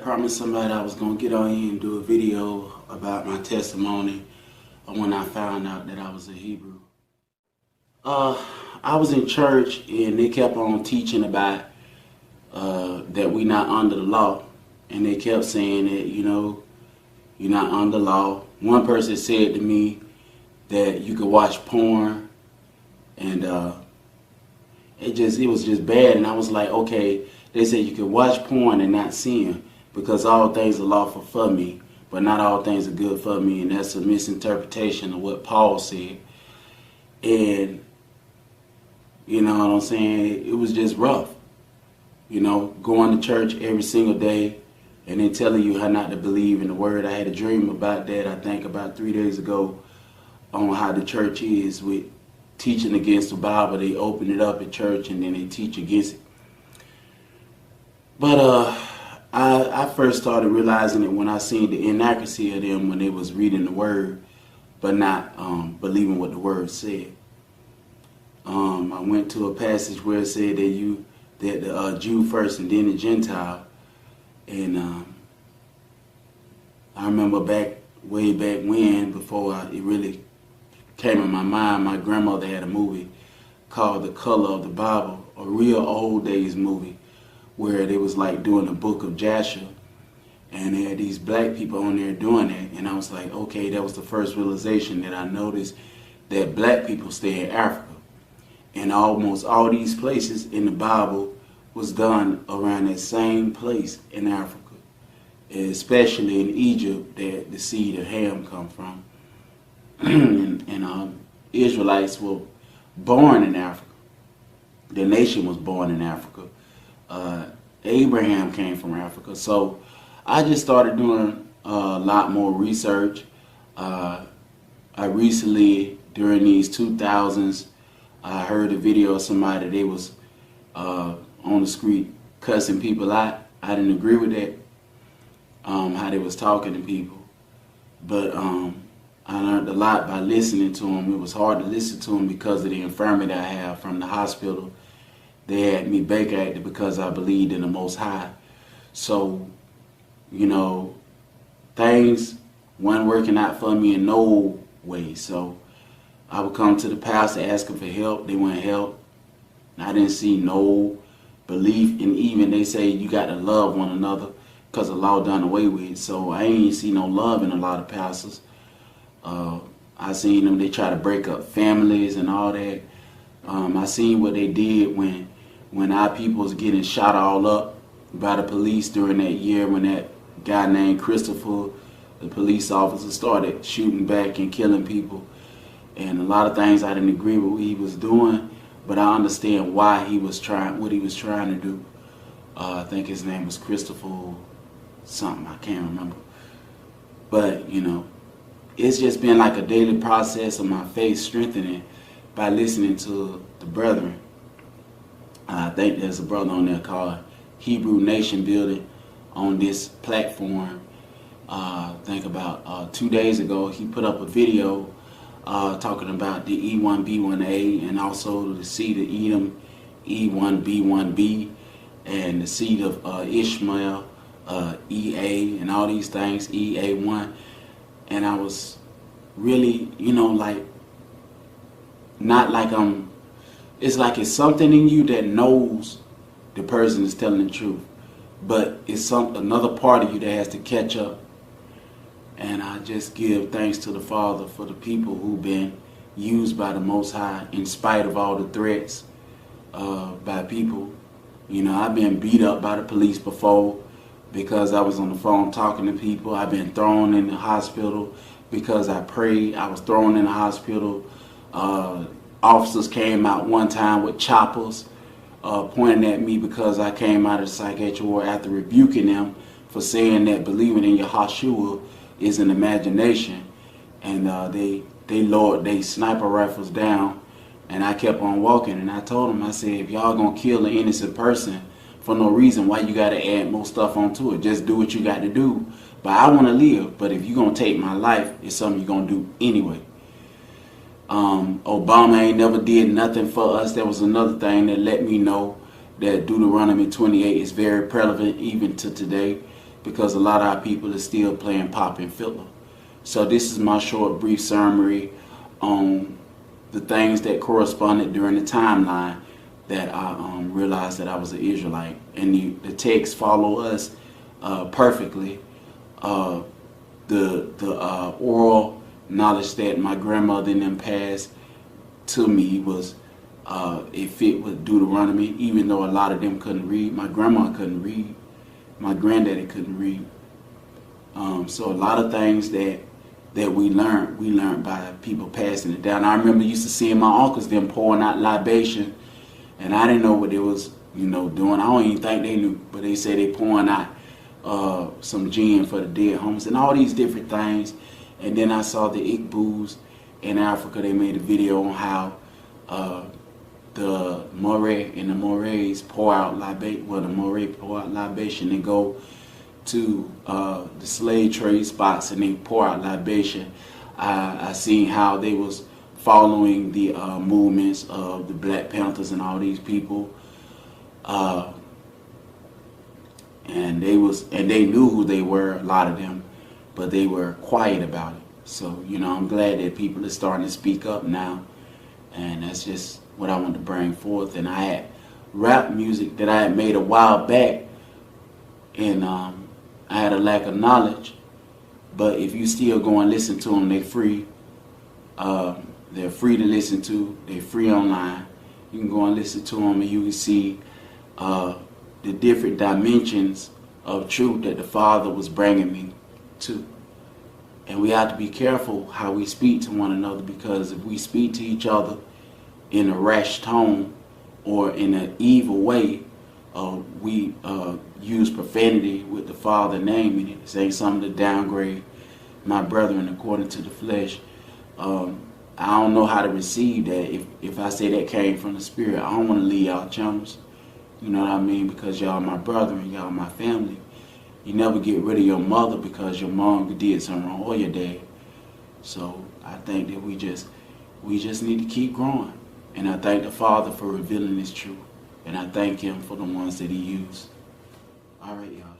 had promised somebody I was going to get on here and do a video about my testimony when I found out that I was a Hebrew. I was in church and they kept on teaching about that we not under the law. And they kept saying that, you know, you're not under law. One person said to me that you could watch porn, and it was just bad. And I was like, okay, they said you could watch porn and not sin because all things are lawful for me, but not all things are good for me. And that's a misinterpretation of what Paul said. And you know what I'm saying? It was just rough. You know, going to church every single day and then telling you how not to believe in the word. I had a dream about that, I think about 3 days ago, on how the church is with teaching against the Bible. They open it up at church and then they teach against it. But I first started realizing it when I seen the inaccuracy of them when they was reading the word, but not believing what the word said. I went to a passage where it said that the Jew first and then the Gentile. And I remember way back when, before it really came in my mind, my grandmother had a movie called The Color of the Bible, a real old days movie, where they was like doing the book of Joshua, and they had these black people on there doing it. And I was like, okay, that was the first realization that I noticed that black people stay in Africa. And almost all these places in the Bible was done around that same place in Africa, especially in Egypt that the seed of Ham come from. and Israelites were born in Africa. The nation was born in Africa. Abraham came from Africa. So I just started doing a lot more research. I recently, during these 2000s, I heard a video of somebody, they was on the street cussing people out. I didn't agree with that, how they was talking to people. But I learned a lot by listening to them. It was hard to listen to them because of the infirmity I have from the hospital. They had me back acted because I believed in the Most High. So, you know, things weren't working out for me in no way. So I would come to the pastor asking for help. They wouldn't help. I didn't see no belief in, even they say you got to love one another because the law done away with. So I ain't see no love in a lot of pastors. I seen them, they try to break up families and all that. I seen what they did when our people was getting shot all up by the police during that year when that guy named Christopher, the police officer, started shooting back and killing people. And a lot of things I didn't agree with what he was doing, but I understand why he was trying, what he was trying to do. I think his name was Christopher something, I can't remember. But, you know, it's just been like a daily process of my faith strengthening by listening to the brethren. I think there's a brother on there called Hebrew Nation Building on this platform. I think about 2 days ago, he put up a video talking about the E1B1A and also the seed of Edom, E1B1B, and the seed of Ishmael, EA, and all these things, EA1. And I was really, you know, like, not like it's like it's something in you that knows the person is telling the truth, but it's another part of you that has to catch up. And I just give thanks to the Father for the people who've been used by the Most High in spite of all the threats by people. You know, I've been beat up by the police before because I was on the phone talking to people. I've been thrown in the hospital because I prayed. I was thrown in the hospital. Officers came out one time with choppers pointing at me because I came out of the psychiatric ward after rebuking them for saying that believing in Yahushua is an imagination. And they lowered their sniper rifles down, and I kept on walking. And I told them, I said, if y'all gonna kill an innocent person for no reason, why you gotta add more stuff onto it? Just do what you got to do. But I want to live, but if you're gonna take my life, it's something you're gonna do anyway. Obama ain't never did nothing for us. That was another thing that let me know that Deuteronomy 28 is very prevalent even to today. because a lot of our people are still playing pop and fiddle. So this is my short, brief summary on the things that corresponded during the timeline that I realized that I was an Israelite. And the text follow us perfectly. The oral knowledge that my grandmother and them passed to me was it fit with Deuteronomy, even though a lot of them couldn't read. My grandma couldn't read. My granddaddy couldn't read. So a lot of things that we learned by people passing it down. I remember used to seeing my uncles them pouring out libation, and I didn't know what they was doing. I don't even think they knew, but they say they pouring out some gin for the dead homies and all these different things. And then I saw the Igbo's in Africa. They made a video on how the Moray and the Morays pour out libation. Well, the Moray pour out libation and go to the slave trade spots and they pour out libation. I seen how they was following the movements of the Black Panthers and all these people, and they knew who they were, a lot of them, but they were quiet about it. So I'm glad that people are starting to speak up now, and that's just what I want to bring forth. And I had rap music that I had made a while back, and I had a lack of knowledge, but if you still go and listen to them, they're free. They're free to listen to. They're free online. You can go and listen to them, and you can see the different dimensions of truth that the Father was bringing me to. And we have to be careful how we speak to one another, because if we speak to each other in a rash tone or in an evil way, we use profanity with the Father name in it, say something to downgrade my brethren according to the flesh. I don't know how to receive that. If I say that came from the Spirit, I don't want to leave y'all chums. You know what I mean? Because y'all my brethren, y'all my family. You never get rid of your mother because your mom did something wrong, or your dad. So I think that we just need to keep growing. And I thank the Father for revealing this truth. And I thank Him for the ones that He used. All right, y'all.